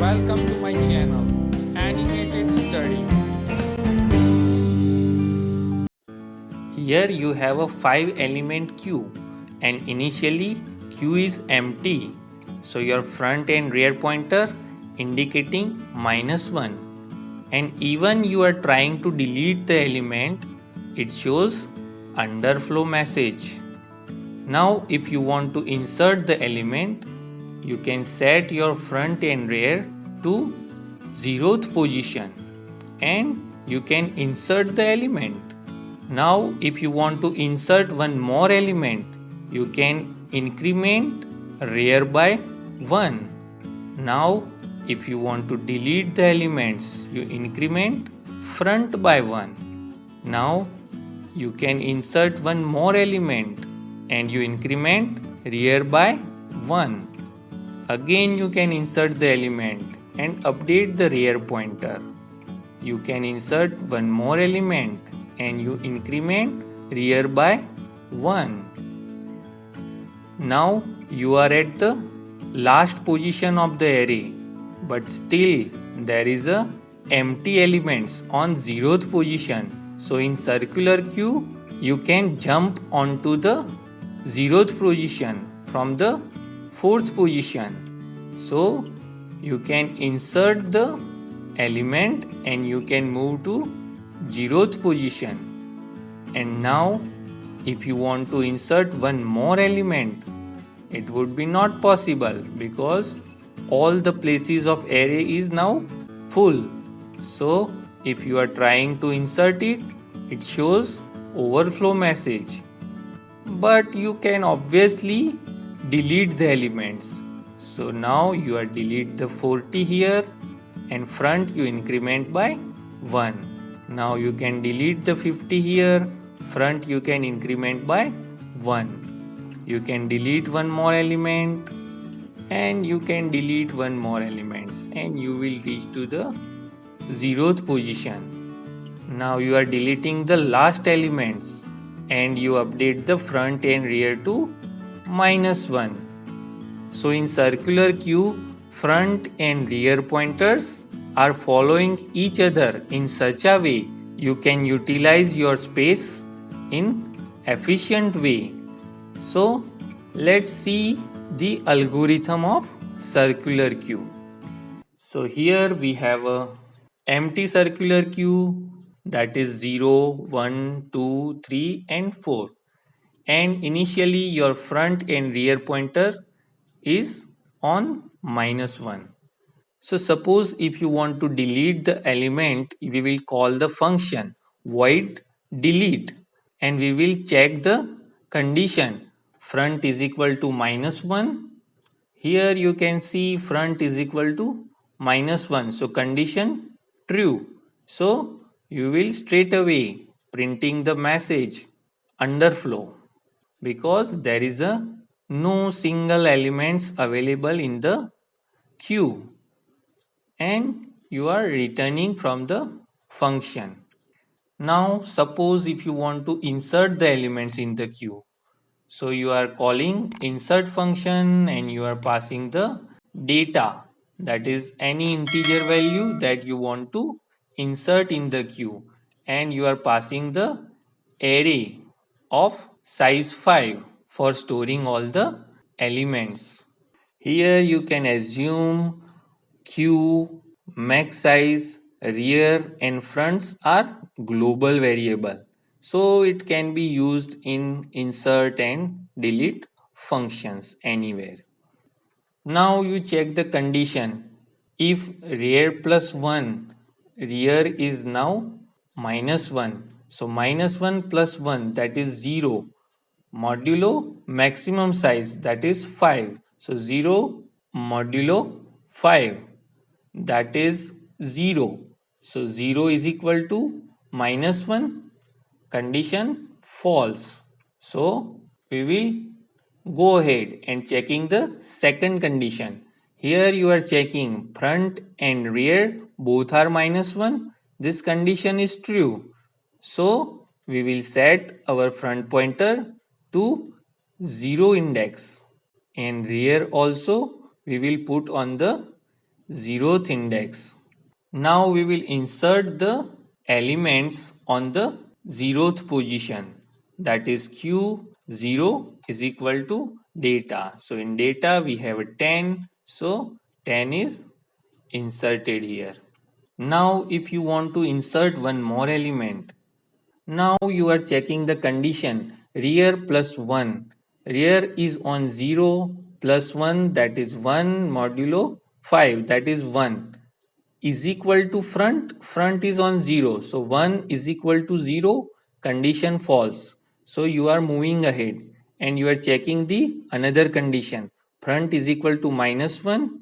Welcome to my channel, Animated Study. Here you have a 5 element queue, and initially queue is empty. So your front and rear pointer indicating -1, and even you are trying to delete the element, it shows underflow message. Now if you want to insert the element, you can set your front and rear to 0th position and you can insert the element. Now if you want to insert one more element, you can increment rear by 1. Now if you want to delete the elements, you increment front by 1. Now you can insert one more element and you increment rear by 1. Again you can insert the element and update the rear pointer. You can insert one more element and you increment rear by 1. Now you are at the last position of the array, but still there is a empty elements on 0th position. So in circular queue, you can jump onto the 0th position from the 4th position. So you can insert the element and you can move to 0th position. And now if you want to insert one more element, it would be not possible because all the places of array is now full. So if you are trying to insert it, it shows overflow message. But you can obviously delete the elements. So now you are delete the 40 here and front you increment by 1. Now you can delete the 50 here, front you can increment by 1. You can delete one more element and you can delete one more elements and you will reach to the 0th position. Now you are deleting the last elements and you update the front and rear to -1. So in circular queue, front and rear pointers are following each other in such a way you can utilize your space in efficient way. So let's see the algorithm of circular queue. So here we have a empty circular queue, that is 0, 1, 2, 3 and 4. And initially your front and rear pointer is on -1. So suppose if you want to delete the element, we will call the function void delete and we will check the condition front is equal to -1. Here you can see front is equal to -1. So condition true. So you will straight away printing the message underflow because there is a no single elements available in the queue and you are returning from the function. Now suppose if you want to insert the elements in the queue. So you are calling insert function and you are passing the data, that is any integer value that you want to insert in the queue, and you are passing the array of size 5 for storing all the elements. Here you can assume queue, max size, rear and fronts are global variable. So it can be used in insert and delete functions anywhere. Now you check the condition. If rear plus 1, rear is now -1. So -1 plus 1, that is 0. Modulo maximum size, that is 5. So 0 modulo 5, that is 0. So 0 is equal to -1, condition false. So we will go ahead and checking the second condition. Here you are checking front and rear both are -1. This condition is true. So we will set our front pointer to 0 index and rear also we will put on the zeroth index. Now we will insert the elements on the zeroth position, that is q0 is equal to data. So in data we have a 10, so 10 is inserted here. Now if you want to insert one more element, now you are checking the condition rear plus 1. Rear is on 0 plus 1, that is 1 modulo 5, that is 1, is equal to front. Front is on 0. So 1 is equal to 0. Condition false. So you are moving ahead and you are checking the another condition. Front is equal to minus 1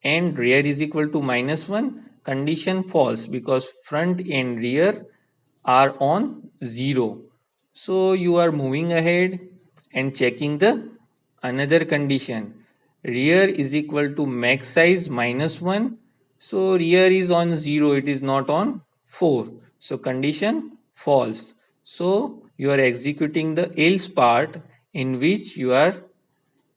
and rear is equal to minus 1. Condition false because front and rear are on 0. So you are moving ahead and checking the another condition. Rear is equal to max size minus 1. So rear is on 0, it is not on 4. So condition false. So you are executing the else part in which you are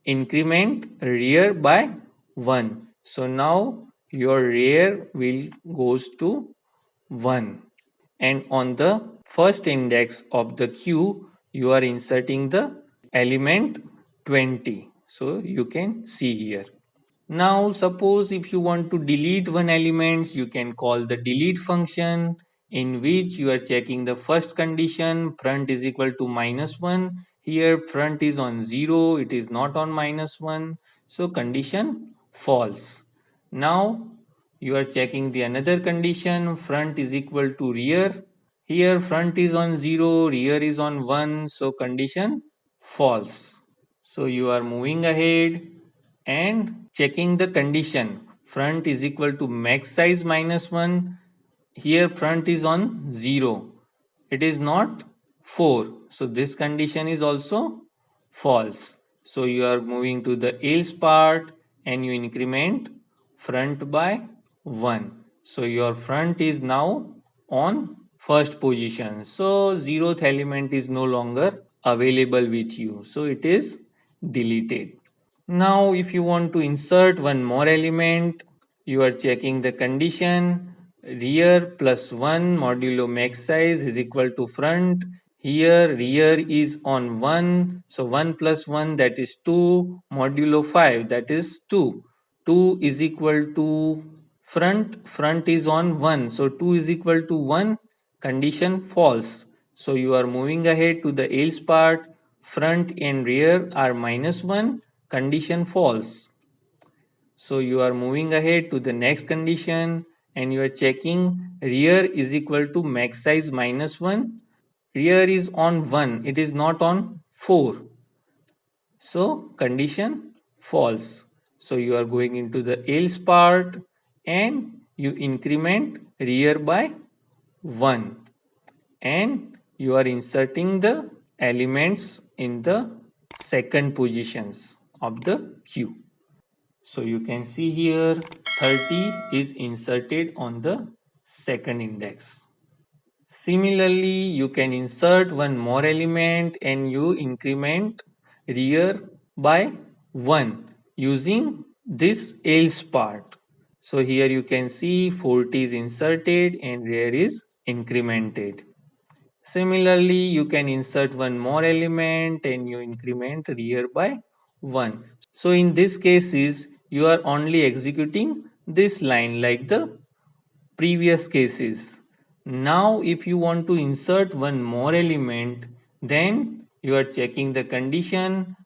increment rear by 1. So now your rear will goes to 1, and on the first index of the queue you are inserting the element 20. So you can see here. Now suppose if you want to delete one element, you can call the delete function in which you are checking the first condition front is equal to minus 1. Here front is on 0, it is not on minus 1. So condition false. Now you are checking the another condition front is equal to rear. Here front is on 0, rear is on 1. So condition false. So you are moving ahead and checking the condition front is equal to max size minus 1. Here front is on 0, it is not 4, so this condition is also false. So you are moving to the else part and you increment front by 1. So your front is now on first position, so zeroth element is no longer available with you, so it is deleted. Now if you want to insert one more element, you are checking the condition rear plus 1 modulo max size is equal to front. Here rear is on 1, so 1 plus 1, that is 2 modulo 5, that is 2. 2 is equal to front is on 1, so 2 is equal to 1. Condition false. So you are moving ahead to the else part. Front and rear are minus 1. Condition false. So you are moving ahead to the next condition and you are checking rear is equal to max size minus 1. Rear is on 1, it is not on 4. So condition false. So you are going into the else part and you increment rear by 1 and you are inserting the elements in the second positions of the queue. So you can see here 30 is inserted on the second index. Similarly, you can insert one more element and you increment rear by 1 using this else part. So here you can see 40 is inserted and rear is incremented. Similarly, you can insert one more element and you increment rear by 1. So in this cases, you are only executing this line like the previous cases. Now if you want to insert one more element, then you are checking the condition.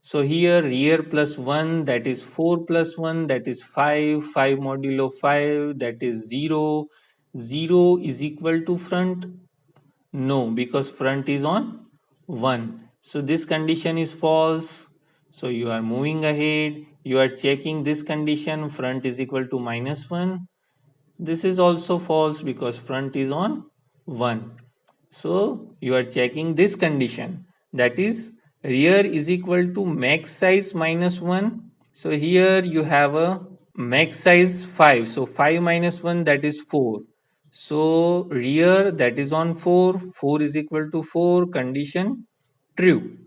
So here rear plus 1, that is 4 plus 1, that is 5, 5 modulo 5, that is 0. 0 is equal to front. No, because front is on 1. So this condition is false. So you are moving ahead. You are checking this condition front is equal to minus 1. This is also false because front is on 1. So you are checking this condition, that is rear is equal to max size minus 1. So here you have a max size 5. So 5 minus 1, that is 4. So rear, that is on 4. 4 is equal to 4. Condition true.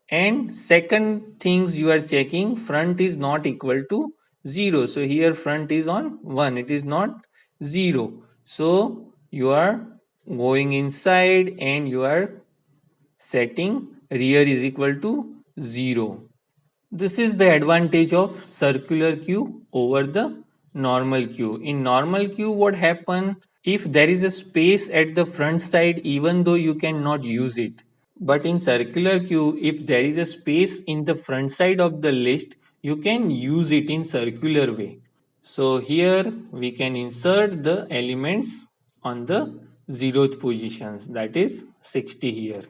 And second things you are checking front is not equal to 0. So here front is on 1, it is not 0. So you are going inside and you are setting rear is equal to 0. This is the advantage of circular queue over the normal queue. In normal queue, what happens if there is a space at the front side, even though you cannot use it? But in circular queue, if there is a space in the front side of the list, you can use it in circular way. So here we can insert the elements on the 0th positions, that is 60 here.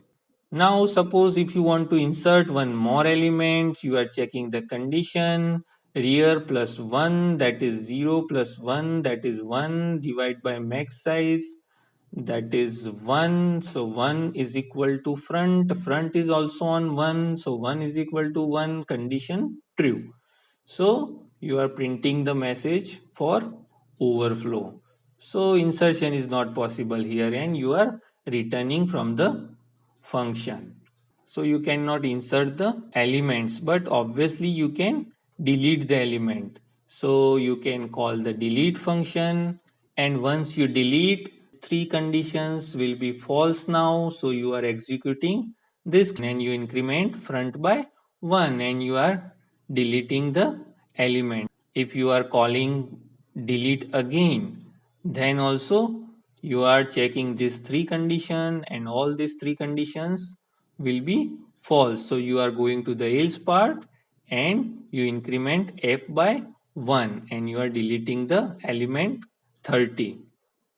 Now suppose if you want to insert one more element, you are checking the condition, rear plus 1, that is 0 plus 1, that is 1, divide by max size, that is 1. So 1 is equal to front is also on 1, so 1 is equal to 1, condition true. So you are printing the message for overflow. So insertion is not possible here and you are returning from the function. So you cannot insert the elements, but obviously you can delete the element. So you can call the delete function, and once you delete, 3 conditions will be false now. So you are executing this and you increment front by 1 and you are deleting the element. If you are calling delete again, then also you are checking these 3 conditions and all these 3 conditions will be false. So you are going to the else part and you increment f by 1 and you are deleting the element 30.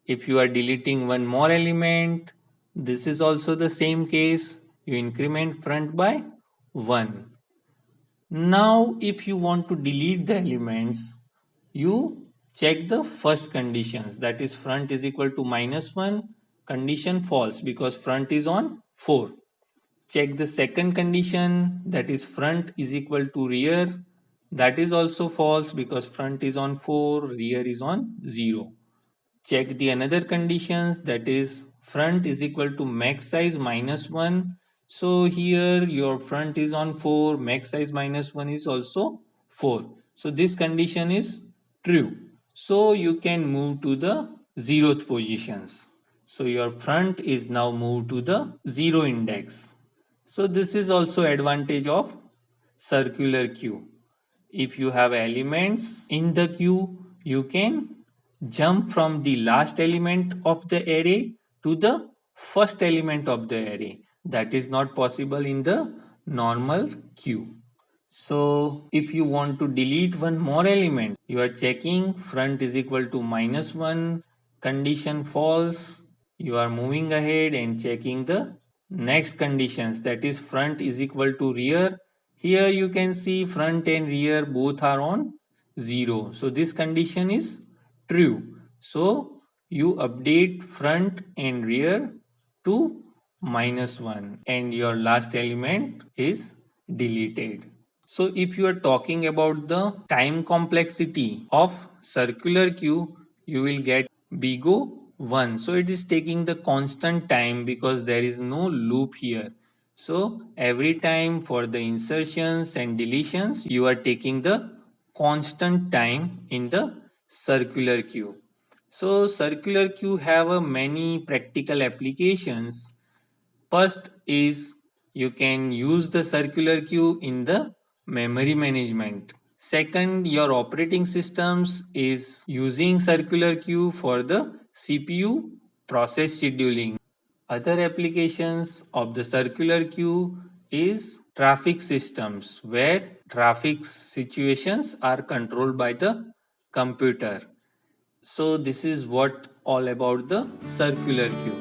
If you are deleting one more element, this is also the same case. You increment front by 1. Now if you want to delete the elements, you check the first conditions, that is front is equal to -1, condition false because front is on 4. Check the second condition, that is front is equal to rear, that is also false because front is on 4, rear is on 0. Check the another conditions, that is front is equal to max size -1. So here your front is on 4, max size -1 is also 4. So this condition is true. So you can move to the 0th positions. So your front is now moved to the 0 index. So this is also advantage of circular queue. If you have elements in the queue, you can jump from the last element of the array to the first element of the array. That is not possible in the normal queue. So if you want to delete one more element, you are checking front is equal to -1, condition false. You are moving ahead and checking the next conditions, that is front is equal to rear. Here you can see front and rear both are on 0. So this condition is true. So you update front and rear to -1 and your last element is deleted. So if you are talking about the time complexity of circular queue, you will get big O 1. So it is taking the constant time because there is no loop here. So every time for the insertions and deletions, you are taking the constant time in the circular queue. So circular queue have a many practical applications. First is you can use the circular queue in the memory management. Second, your operating systems is using circular queue for the CPU process scheduling. Other applications of the circular queue is traffic systems where traffic situations are controlled by the computer. So this is what all about the circular queue.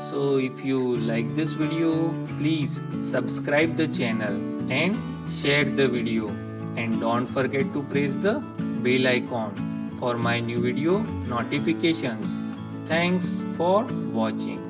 So if you like this video, please subscribe the channel and share the video, and don't forget to press the bell icon for my new video notifications. Thanks for watching.